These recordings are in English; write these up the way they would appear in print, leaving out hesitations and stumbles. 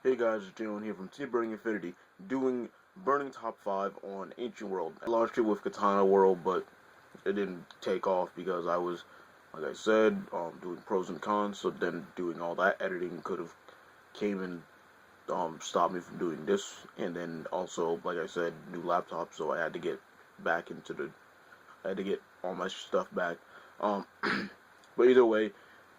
Hey guys, it's Jalen here from Team Burning Infinity, doing Burning Top 5 on Ancient World. I launched it with Katana World, but it didn't take off because I was, like I said, doing pros and cons, so then doing all that editing could have came and stopped me from doing this, and then also, like I said, new laptop, so I had to get back into I had to get all my stuff back. Um, but either way,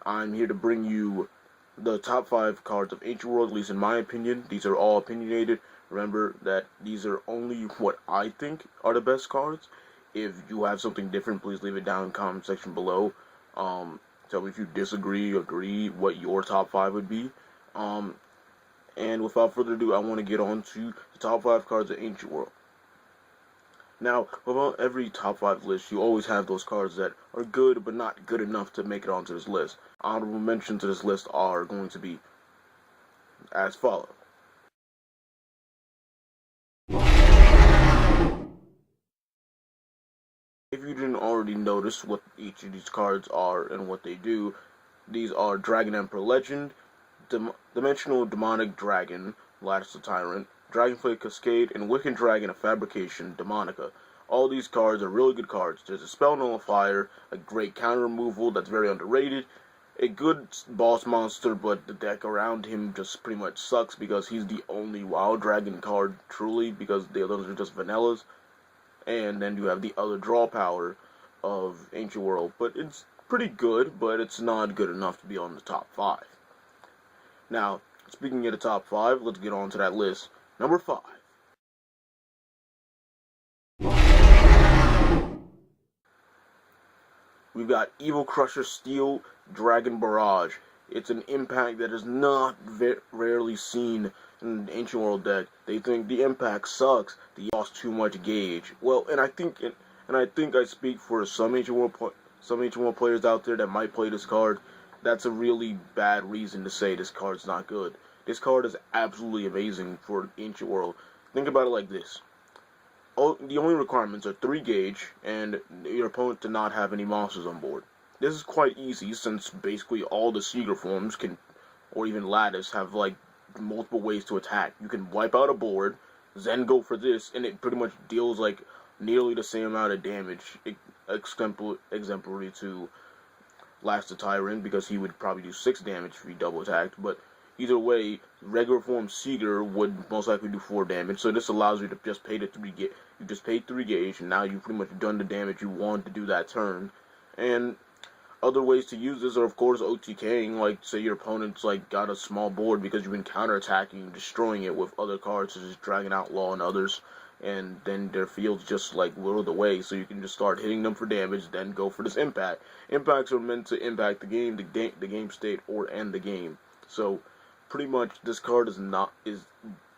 I'm here to bring you the top 5 cards of Ancient World, at least in my opinion. These are all opinionated. Remember that these are only what I think are the best cards. If you have something different, please leave it down in the comment section below. Tell me if you disagree, agree, what your top 5 would be. Um, and without further ado, I want to get on to the top 5 cards of Ancient World. Now, with every top 5 list, you always have those cards that are good, but not good enough to make it onto this list. Honorable mentions to this list are going to be as follows. If you didn't already notice what each of these cards are and what they do, these are Dragon Emperor Legend, Dimensional Demonic Dragon, Lattice the Tyrant, Dragonflame Cascade, and Wicked Dragon of Fabrication, Demonica. All these cards are really good cards. There's a Spell Nullifier, a great counter removal that's very underrated, a good boss monster, but the deck around him just pretty much sucks because he's the only Wild Dragon card, truly, because the others are just vanillas. And then you have the other draw power of Ancient World, but it's pretty good, but it's not good enough to be on the top 5. Now, speaking of the top 5, let's get on to that list. Number 5. We've got Evil Crusher Steel Dragon Barrage. It's an impact that is not rarely seen in the Ancient World deck. They think the impact sucks. They lost too much gauge. Well, and I think I speak for some Ancient World players out there that might play this card. That's a really bad reason to say this card's not good. This card is absolutely amazing for Ancient World. Think about it like this. The only requirements are 3 gauge and your opponent to not have any monsters on board. This is quite easy since basically all the Seeger forms can, or even Lattice, have like multiple ways to attack. You can wipe out a board, then go for this, and it pretty much deals like nearly the same amount of damage, exemplary to Lattice the Tyrant, because he would probably do 6 damage if he double attacked, but either way, regular form Seeger would most likely do 4 damage, so this allows you to just pay the 3 gauge. You just paid 3 gauge, and now you've pretty much done the damage you wanted to do that turn. And other ways to use this are, of course, OTKing, like, say your opponent's, like, got a small board because you've been counterattacking and destroying it with other cards, such as Dragon Outlaw and others, and then their field's just, like, whittled away, so you can just start hitting them for damage, then go for this impact. Impacts are meant to impact the game, the game state, or end the game. So, pretty much this card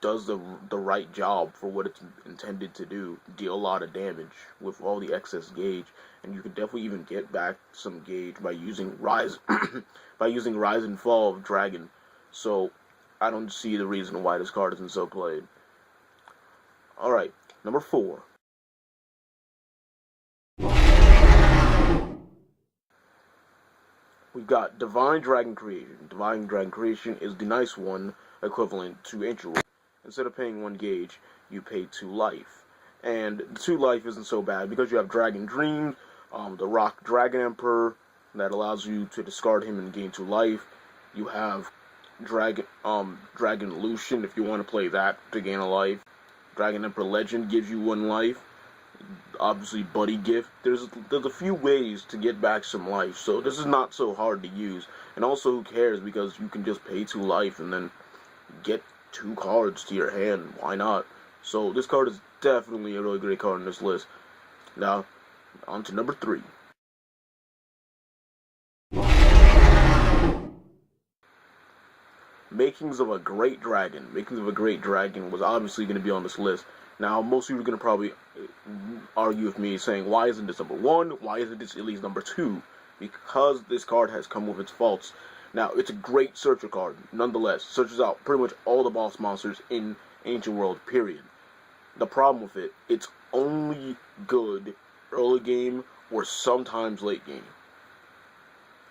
does the right job for what it's intended to do, deal a lot of damage with all the excess gauge, and you can definitely even get back some gauge by using Rise and Fall of Dragon. So I don't see the reason why this card isn't so played. Alright, number 4. We've got Divine Dragon Creation. Divine Dragon Creation is the nice one equivalent to Ancient World. Instead of paying 1 gauge, you pay 2 life. And the 2 life isn't so bad because you have Dragon Dreams, the Rock Dragon Emperor that allows you to discard him and gain 2 life. You have Dragon Lucian if you want to play that to gain a life. Dragon Emperor Legend gives you 1 life. Obviously, Buddy Gift. There's a few ways to get back some life, so this is not so hard to use. And also, who cares, because you can just pay 2 life and then get 2 cards to your hand. Why not? So this card is definitely a really great card on this list. Now, on to number 3. Makings of a Great Dragon. Makings of a Great Dragon was obviously going to be on this list. Now, most people are going to probably argue with me saying, why isn't this number 1? Why isn't this at least number 2? Because this card has come with its faults. Now, it's a great searcher card, nonetheless. Searches out pretty much all the boss monsters in Ancient World, period. The problem with it, it's only good early game or sometimes late game.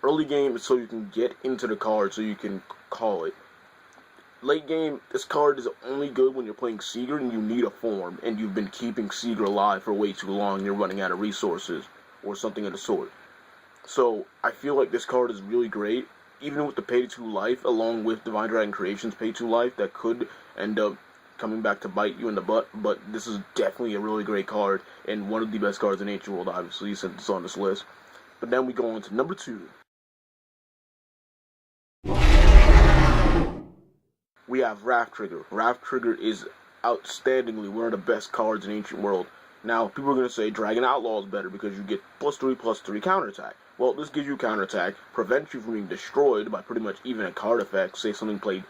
Early game is so you can get into the card, so you can call it. late game, this card is only good when you're playing Seeger and you need a form, and you've been keeping Seeger alive for way too long, and you're running out of resources, or something of the sort. So, I feel like this card is really great, even with the pay 2 life, along with Divine Dragon Creations pay 2 life, that could end up coming back to bite you in the butt, but this is definitely a really great card, and one of the best cards in Ancient World, obviously, since it's on this list. But then we go on to number 2. We have Wrath Trigger. Wrath Trigger is outstandingly one of the best cards in Ancient World. Now, people are going to say Dragon Outlaw is better because you get +3/+3 counterattack. Well, this gives you counterattack, prevents you from being destroyed by pretty much even a card effect. Say someone played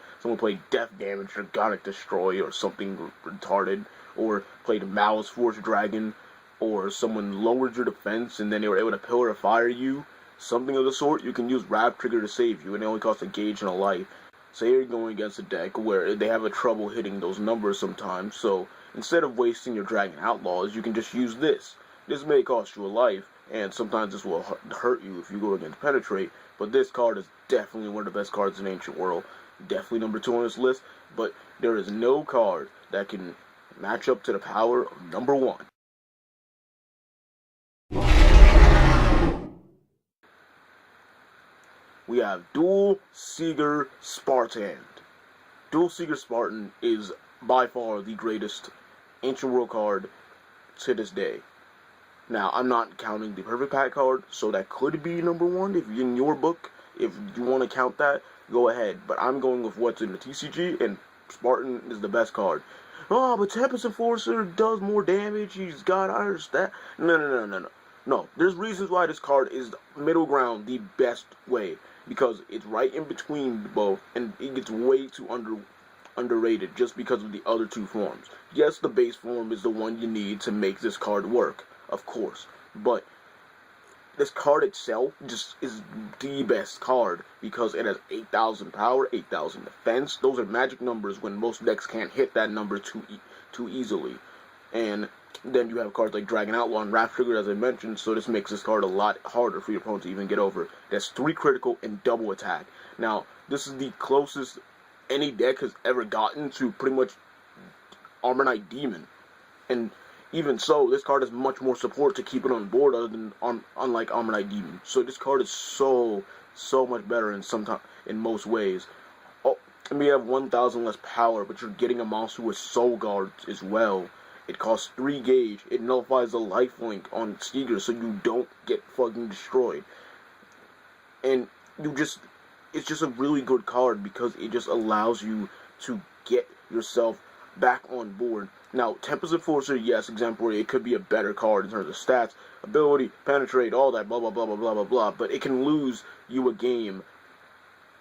Death Damage, Dragonic Destroy, or something retarded, or played Malice Force Dragon, or someone lowered your defense and then they were able to Pillar of Fire you, something of the sort. You can use Wrath Trigger to save you, and it only costs a gauge and a life. Say you're going against a deck where they have a trouble hitting those numbers sometimes, so instead of wasting your Dragon Outlaws, you can just use this. This may cost you a life, and sometimes this will hurt you if you go against Penetrate, but this card is definitely one of the best cards in Ancient World. Definitely number 2 on this list, but there is no card that can match up to the power of number 1. We have Dual Seeger Spartan. Dual Seeger Spartan is by far the greatest Ancient World card to this day. Now, I'm not counting the Perfect Pack card, so that could be number 1 if in your book. If you want to count that, go ahead. But I'm going with what's in the TCG, and Spartan is the best card. Oh, but Tempest Enforcer does more damage. He's got higher stat. No. No, there's reasons why this card is middle ground, the best way. Because it's right in between both, and it gets way too underrated just because of the other 2 forms. Yes, the base form is the one you need to make this card work, of course. But this card itself just is the best card because it has 8,000 power, 8,000 defense. Those are magic numbers when most decks can't hit that number too easily. And then you have cards like Dragon Outlaw and Wrath Trigger, as I mentioned, so this makes this card a lot harder for your opponent to even get over. That's 3 critical and double attack. Now, this is the closest any deck has ever gotten to pretty much Armor Knight Demon. And even so, this card has much more support to keep it on board other than unlike Armor Knight Demon. So this card is so much better in most ways. Oh, and we have 1,000 less power, but you're getting a monster with Soul Guards as well. It costs 3 gauge. It nullifies the lifelink on Seeger so you don't get fucking destroyed. And it's just a really good card because it just allows you to get yourself back on board. Now, Tempest Enforcer, yes, Exemplary, it could be a better card in terms of stats, ability, penetrate, all that, blah, blah, blah, blah, blah, blah, blah, but it can lose you a game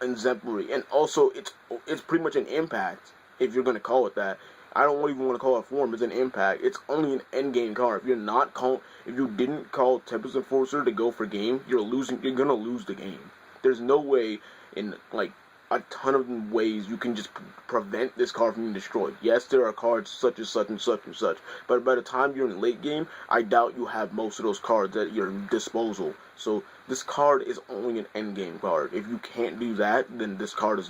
in Exemplary. And also, it's pretty much an impact, if you're going to call it that. I don't even want to call it form. It's an impact. It's only an endgame card. If you didn't call Tempest Enforcer to go for game, you're gonna lose the game. There's no way in like a ton of ways you can just prevent this card from being destroyed. Yes, there are cards such as such and such and such, but by the time you're in late game, I doubt you have most of those cards at your disposal. So this card is only an endgame card. If you can't do that, then Tempest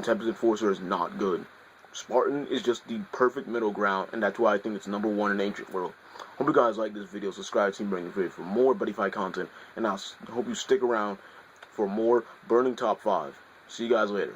Enforcer is not good. Spartan is just the perfect middle ground, and that's why I think it's number 1 in Ancient World. Hope you guys like this video. Subscribe to Team Bring video for more Buddy Fight content, and I hope you stick around for more Burning Top 5. See you guys later.